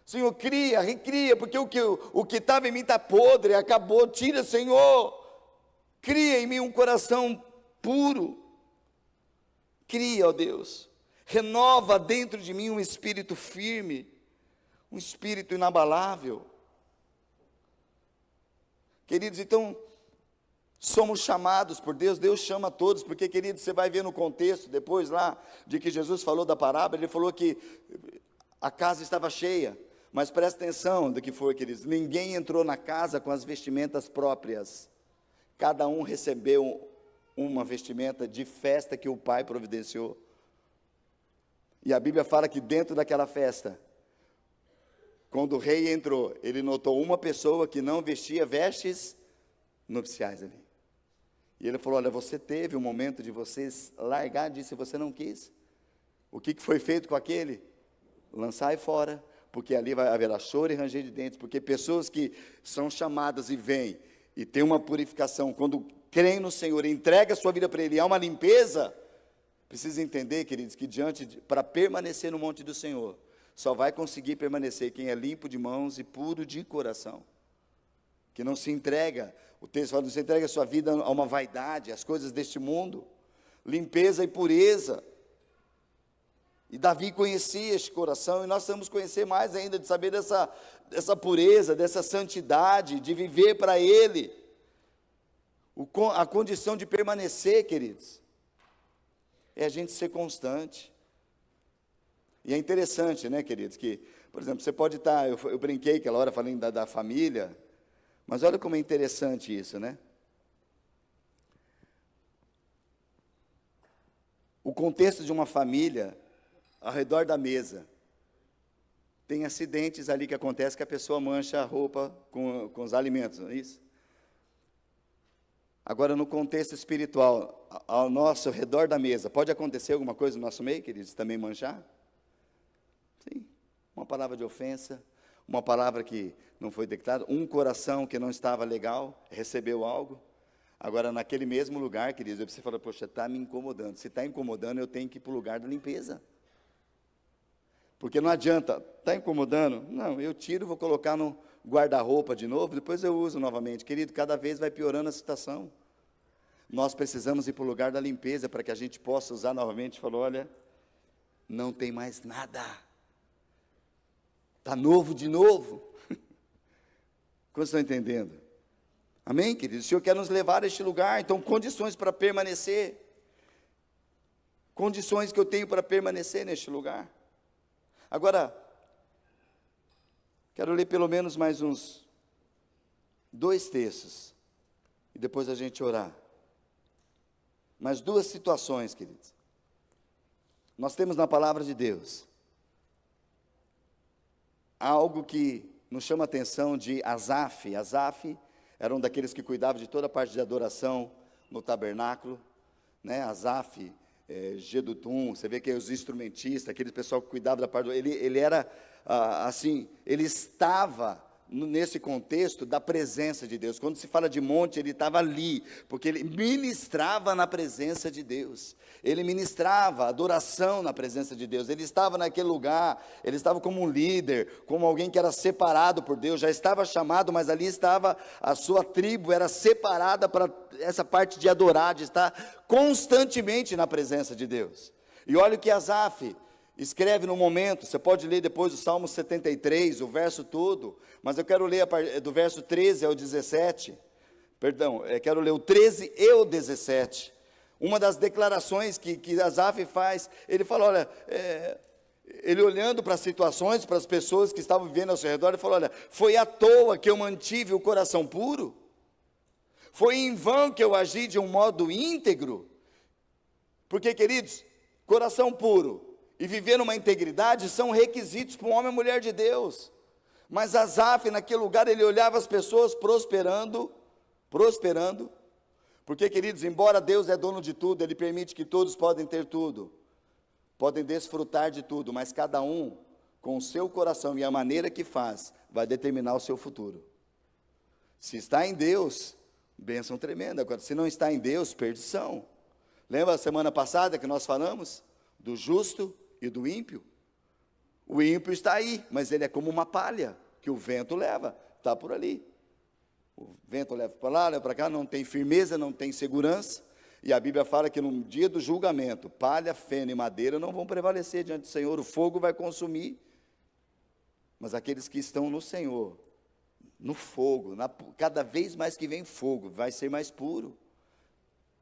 Senhor, cria, recria, porque o que estava em mim está podre, acabou, tira, Senhor. Cria em mim um coração puro. Cria, ó Deus. Renova dentro de mim um espírito firme, um espírito inabalável. Queridos, então, somos chamados por Deus, Deus chama todos, porque, queridos, você vai ver no contexto, depois lá, de que Jesus falou da parábola, ele falou que a casa estava cheia, mas presta atenção do que foi, queridos, ninguém entrou na casa com as vestimentas próprias, cada um recebeu uma vestimenta de festa que o Pai providenciou, e a Bíblia fala que dentro daquela festa, quando o rei entrou, ele notou uma pessoa que não vestia vestes nupciais ali. E ele falou, olha, você teve um momento de vocês largar disso e você não quis. O que foi feito com aquele? Lançai fora, porque ali vai haver choro e ranger de dentes, porque pessoas que são chamadas e vêm, e tem uma purificação, quando creem no Senhor, entrega a sua vida para Ele, há uma limpeza, precisa entender, queridos, que para permanecer no monte do Senhor, só vai conseguir permanecer quem é limpo de mãos e puro de coração, que não se entrega, o texto fala, não se entrega a sua vida a uma vaidade, às coisas deste mundo, limpeza e pureza, e Davi conhecia este coração, e nós temos que conhecer mais ainda, de saber dessa pureza, dessa santidade, de viver para Ele, a condição de permanecer, queridos, é a gente ser constante. E é interessante, né, queridos, que, por exemplo, você pode estar, eu brinquei aquela hora falando da família, mas olha como é interessante isso, né? O contexto de uma família, ao redor da mesa, tem acidentes ali que acontecem que a pessoa mancha a roupa com os alimentos, não é isso? Agora, no contexto espiritual, ao nosso redor da mesa, pode acontecer alguma coisa no nosso meio, queridos, também manchar? Sim, uma palavra de ofensa, uma palavra que não foi detectada, um coração que não estava legal, recebeu algo. Agora, naquele mesmo lugar, queridos, você fala, poxa, está me incomodando. Se está incomodando, eu tenho que ir para o lugar da limpeza. Porque não adianta, está incomodando? Não, eu tiro, vou colocar no guarda-roupa de novo, depois eu uso novamente. Querido, cada vez vai piorando a situação. Nós precisamos ir para o lugar da limpeza, para que a gente possa usar novamente. Falou, olha, não tem mais nada. Está novo de novo. Como estão entendendo? Amém, queridos? O Senhor quer nos levar a este lugar, então condições para permanecer. Condições que eu tenho para permanecer neste lugar. Agora, quero ler pelo menos mais uns 2 textos, e depois a gente orar. Mais 2 situações, queridos. Nós temos na palavra de Deus algo que nos chama a atenção de Asaf. Asaf era um daqueles que cuidava de toda a parte de adoração no tabernáculo, né? Asaf, Gedutum, você vê que os instrumentistas, aquele pessoal que cuidava da parte ele era assim, ele estava nesse contexto da presença de Deus. Quando se fala de monte, ele estava ali, porque ele ministrava na presença de Deus. Ele ministrava adoração na presença de Deus. Ele estava naquele lugar, ele estava como um líder, como alguém que era separado por Deus, já estava chamado, mas ali estava, a sua tribo era separada para essa parte de adorar, de estar constantemente na presença de Deus. E olha o que Asaf escreve no momento, você pode ler depois o Salmo 73, o verso todo, mas eu quero ler do verso 13 ao 17, quero ler o 13 e o 17, uma das declarações que Asaf faz, ele fala, olha, ele olhando para as situações, para as pessoas que estavam vivendo ao seu redor, ele falou, olha, foi à toa que eu mantive o coração puro? Foi em vão que eu agi de um modo íntegro? Porque, queridos, coração puro e viver numa integridade são requisitos para um homem e mulher de Deus. Mas Asaf, naquele lugar, ele olhava as pessoas prosperando, porque, queridos, embora Deus é dono de tudo, Ele permite que todos podem ter tudo, podem desfrutar de tudo, mas cada um, com o seu coração e a maneira que faz, vai determinar o seu futuro. Se está em Deus, bênção tremenda. Agora, se não está em Deus, perdição. Lembra a semana passada que nós falamos do justo e do ímpio? O ímpio está aí, mas ele é como uma palha que o vento leva, está por ali. O vento leva para lá, leva para cá, não tem firmeza, não tem segurança. E a Bíblia fala que no dia do julgamento, palha, feno e madeira não vão prevalecer diante do Senhor, o fogo vai consumir. Mas aqueles que estão no Senhor, no fogo, cada vez mais que vem fogo, vai ser mais puro.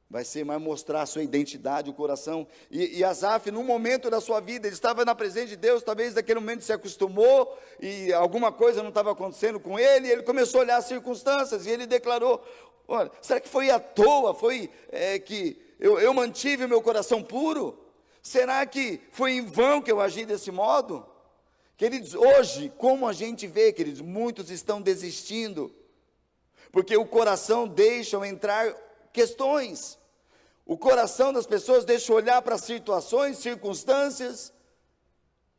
Vai ser mais mostrar a sua identidade, o coração. E Asaf, num momento da sua vida, ele estava na presença de Deus, talvez naquele momento se acostumou, e alguma coisa não estava acontecendo com ele, e ele começou a olhar as circunstâncias, e ele declarou, olha, será que foi à toa, que eu mantive o meu coração puro? Será que foi em vão que eu agi desse modo? Queridos, hoje, como a gente vê, queridos, muitos estão desistindo, porque o coração deixa entrar questões. O coração das pessoas deixa olhar para situações, circunstâncias,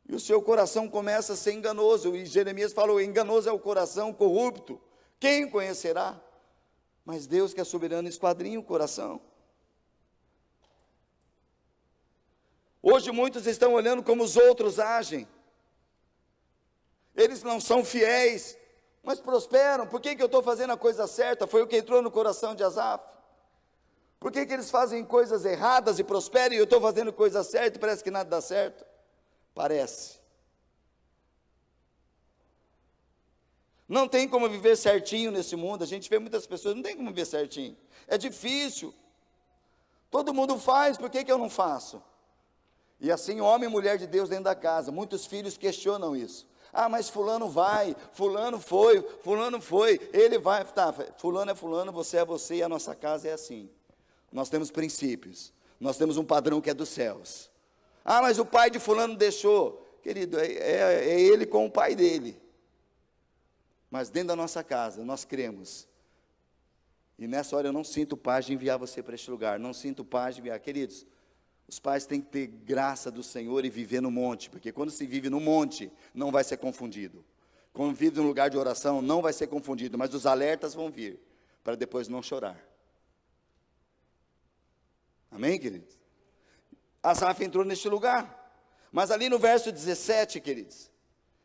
e o seu coração começa a ser enganoso. E Jeremias falou, enganoso é o coração corrupto, quem conhecerá? Mas Deus que é soberano esquadrinha o coração. Hoje muitos estão olhando como os outros agem, eles não são fiéis, mas prosperam. Por que eu estou fazendo a coisa certa? Foi o que entrou no coração de Asaf. Por que eles fazem coisas erradas e prosperam, e eu estou fazendo coisa certa e parece que nada dá certo? Parece. Não tem como viver certinho nesse mundo. A gente vê muitas pessoas, não tem como viver certinho. É difícil. Todo mundo faz, por que eu não faço? E assim, homem e mulher de Deus dentro da casa, muitos filhos questionam isso. Ah, mas fulano vai, fulano foi, ele vai. Tá, fulano é fulano, você é você, e a nossa casa é assim. Nós temos princípios, nós temos um padrão que é dos céus. Ah, mas o pai de fulano deixou. Querido, é ele com o pai dele. Mas dentro da nossa casa, nós cremos. E nessa hora eu não sinto paz de enviar você para este lugar, não sinto paz de enviar. Queridos, os pais têm que ter graça do Senhor e viver no monte, porque quando se vive no monte, não vai ser confundido. Quando vive num lugar de oração, não vai ser confundido, mas os alertas vão vir, para depois não chorar. Amém, queridos? Asaf entrou neste lugar, mas ali no verso 17, queridos,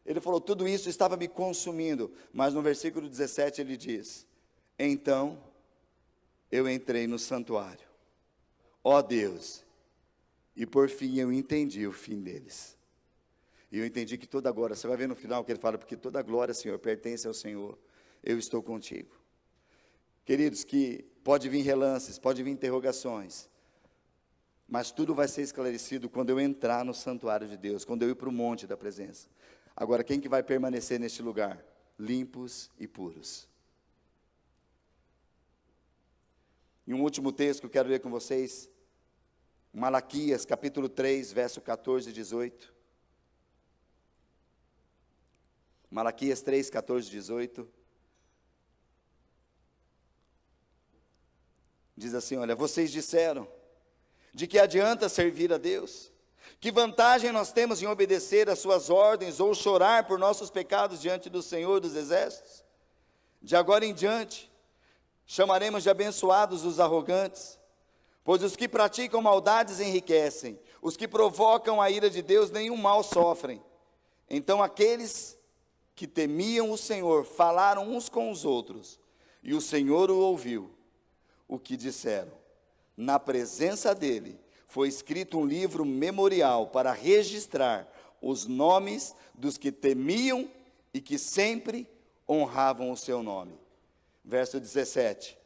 ele falou, tudo isso estava me consumindo, mas no versículo 17 ele diz, então eu entrei no santuário, ó Deus, e por fim eu entendi o fim deles, e eu entendi que toda glória, você vai ver no final que ele fala, porque toda glória, Senhor, pertence ao Senhor, eu estou contigo. Queridos, que pode vir relances, pode vir interrogações, mas tudo vai ser esclarecido quando eu entrar no santuário de Deus, quando eu ir para o monte da presença. Agora, quem que vai permanecer neste lugar? Limpos e puros. E um último texto que eu quero ler com vocês, Malaquias, capítulo 3, verso 14 e 18. Malaquias 3, 14 e 18. Diz assim, olha, vocês disseram, de que adianta servir a Deus? Que vantagem nós temos em obedecer às suas ordens ou chorar por nossos pecados diante do Senhor dos Exércitos? De agora em diante, chamaremos de abençoados os arrogantes, pois os que praticam maldades enriquecem, os que provocam a ira de Deus nenhum mal sofrem. Então aqueles que temiam o Senhor falaram uns com os outros, e o Senhor o ouviu. O que disseram? Na presença dele foi escrito um livro memorial para registrar os nomes dos que temiam e que sempre honravam o seu nome. Verso 17: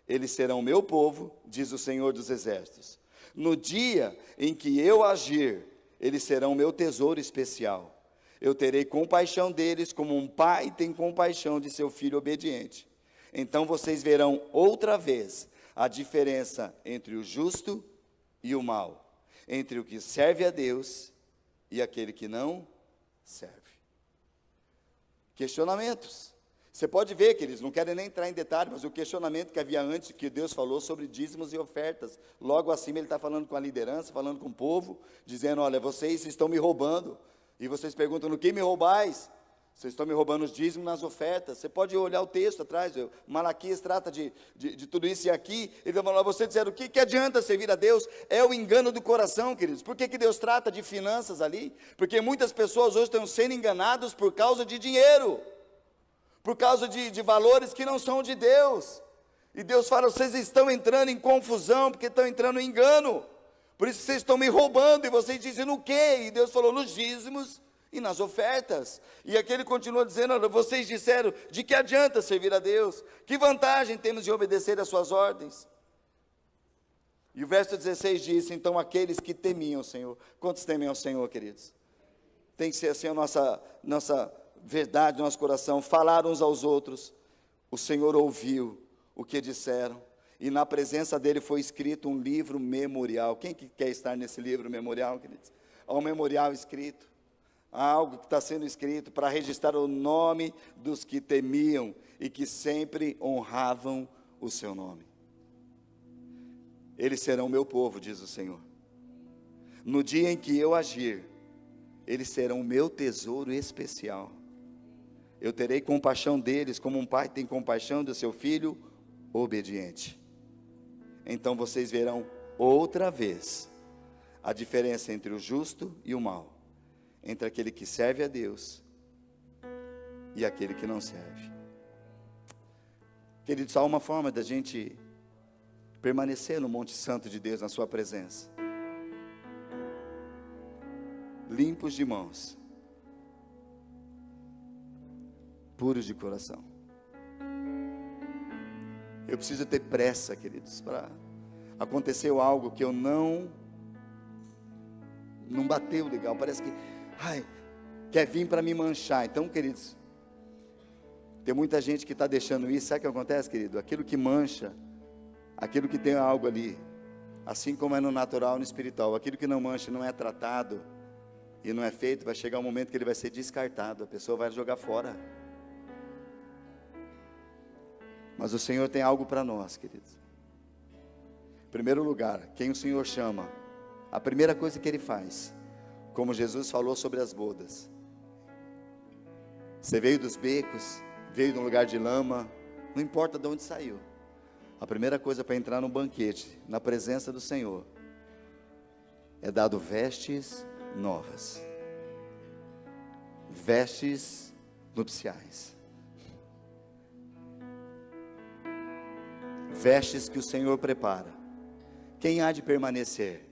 eles serão meu povo, diz o Senhor dos Exércitos. No dia em que eu agir, eles serão meu tesouro especial. Eu terei compaixão deles como um pai tem compaixão de seu filho obediente. Então vocês verão outra vez a diferença entre o justo e o mal, entre o que serve a Deus e aquele que não serve. Questionamentos. Você pode ver que eles não querem nem entrar em detalhes, mas o questionamento que havia antes, que Deus falou sobre dízimos e ofertas. Logo acima ele está falando com a liderança, falando com o povo, dizendo: olha, vocês estão me roubando. E vocês perguntam: no que me roubais? Vocês estão me roubando os dízimos nas ofertas. Você pode olhar o texto atrás, Malaquias trata de tudo isso, e aqui ele vai falar: você disseram, o que adianta servir a Deus? É o engano do coração, queridos. Por que Deus trata de finanças ali? Porque muitas pessoas hoje estão sendo enganadas por causa de dinheiro, por causa de valores que não são de Deus. E Deus fala: vocês estão entrando em confusão, porque estão entrando em engano. Por isso vocês estão me roubando. E vocês dizem: no quê? E Deus falou: nos dízimos e nas ofertas. E aqui ele continua dizendo: olha, vocês disseram, de que adianta servir a Deus? Que vantagem temos de obedecer às suas ordens? E o verso 16 diz: então aqueles que temiam o Senhor. Quantos temem ao Senhor, queridos? Tem que ser assim a nossa verdade, nosso coração. Falaram uns aos outros, o Senhor ouviu o que disseram, e na presença dele foi escrito um livro memorial. Quem que quer estar nesse livro memorial, queridos? Há um memorial escrito, há algo que está sendo escrito para registrar o nome dos que temiam e que sempre honravam o seu nome. Eles serão meu povo, diz o Senhor. No dia em que eu agir, eles serão meu tesouro especial. Eu terei compaixão deles, como um pai tem compaixão do seu filho obediente. Então vocês verão outra vez a diferença entre o justo e o mal, entre aquele que serve a Deus e aquele que não serve. Queridos, há uma forma da gente permanecer no Monte Santo de Deus, na sua presença: limpos de mãos, puros de coração. Eu preciso ter pressa, queridos, para aconteceu algo que eu não bateu legal, parece que quer vir para me manchar. Então, queridos, tem muita gente que está deixando isso. Sabe o que acontece, querido? Aquilo que mancha, aquilo que tem algo ali, assim como é no natural, no espiritual, aquilo que não mancha, não é tratado e não é feito, vai chegar um momento que ele vai ser descartado, a pessoa vai jogar fora. Mas o Senhor tem algo para nós, queridos. Em primeiro lugar, quem o Senhor chama, a primeira coisa que Ele faz, como Jesus falou sobre as bodas: você veio dos becos, veio de um lugar de lama, não importa de onde saiu, a primeira coisa para entrar no banquete, na presença do Senhor, é dado vestes novas, vestes nupciais, vestes que o Senhor prepara. Quem há de permanecer?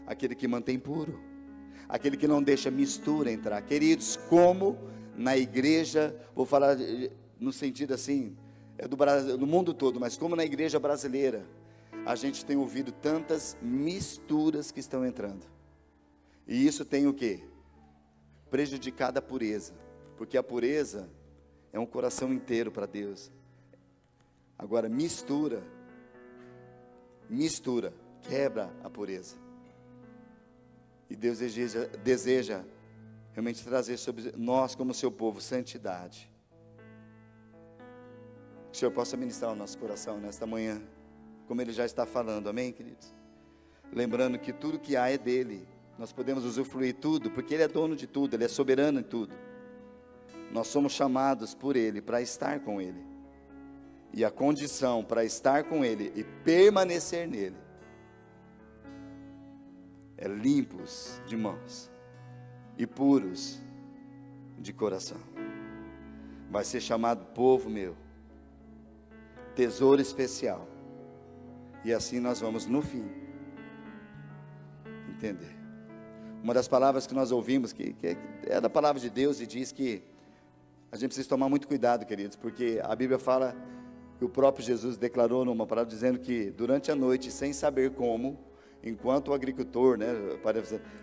Aquele que mantém puro, aquele que não deixa mistura entrar. Queridos, como na igreja, vou falar no sentido assim, do mundo todo, mas como na igreja brasileira, a gente tem ouvido tantas misturas que estão entrando, e isso tem o quê? Prejudicado a pureza, porque a pureza é um coração inteiro para Deus. Agora, mistura quebra a pureza. E Deus deseja realmente trazer sobre nós, como seu povo, santidade. Que o Senhor possa ministrar o nosso coração nesta manhã, como Ele já está falando, amém, queridos? Lembrando que tudo que há é dEle, nós podemos usufruir tudo, porque Ele é dono de tudo, Ele é soberano em tudo. Nós somos chamados por Ele para estar com Ele. E a condição para estar com Ele e permanecer nele é limpos de mãos e puros de coração. Vai ser chamado povo meu, tesouro especial. E assim nós vamos no fim entender. Uma das palavras que nós ouvimos, que é da palavra de Deus, e diz que a gente precisa tomar muito cuidado, queridos, porque a Bíblia fala, e o próprio Jesus declarou numa palavra, dizendo que durante a noite, sem saber como, enquanto o agricultor, né,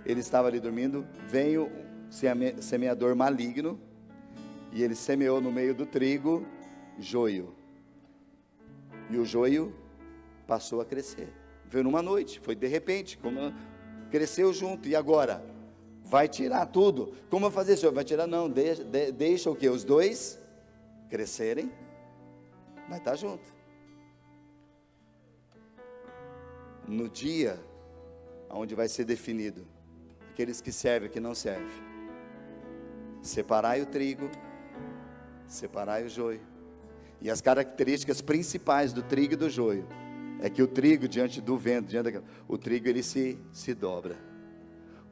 ele estava ali dormindo, veio o semeador maligno, e ele semeou no meio do trigo, joio. E o joio passou a crescer. Veio numa noite, foi de repente, cresceu junto. E agora? Vai tirar tudo? Como vai fazer, senhor? Vai tirar? Não, deixa o quê? Os dois crescerem, vai estar junto. No dia onde vai ser definido aqueles que servem e que não servem, separai o trigo, separai o joio. E as características principais do trigo e do joio é que o trigo, diante do vento, o trigo ele se dobra.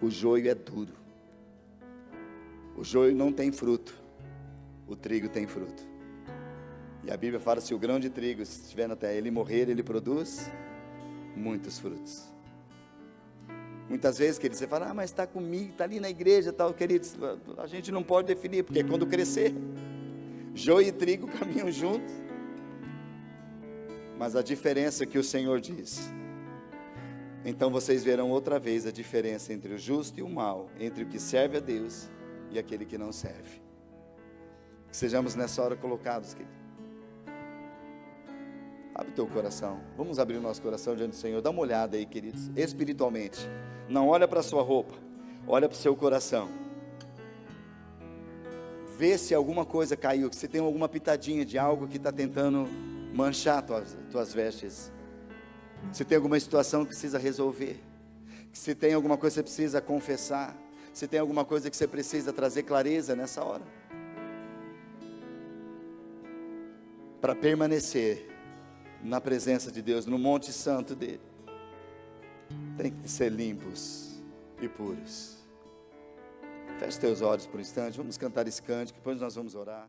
O joio é duro. O joio não tem fruto. O trigo tem fruto. E a Bíblia fala, se o grão de trigo estiver na terra, ele morrer, ele produz muitos frutos. Muitas vezes, queridos, você fala, mas está comigo, está ali na igreja, tal, queridos, a gente não pode definir, porque quando crescer, joio e trigo caminham juntos. Mas a diferença que o Senhor diz, então vocês verão outra vez a diferença entre o justo e o mal, entre o que serve a Deus e aquele que não serve. Que sejamos nessa hora colocados, querido. Abre o teu coração, vamos abrir o nosso coração diante do Senhor. Dá uma olhada aí, queridos, espiritualmente. Não olha para a sua roupa, olha para o seu coração. Vê se alguma coisa caiu, se tem alguma pitadinha de algo que está tentando manchar tuas vestes. Se tem alguma situação que precisa resolver, se tem alguma coisa que você precisa confessar, se tem alguma coisa que você precisa trazer clareza nessa hora, para permanecer na presença de Deus, no monte santo dele, tem que ser limpos e puros. Feche teus olhos por um instante, vamos cantar esse cântico, depois nós vamos orar.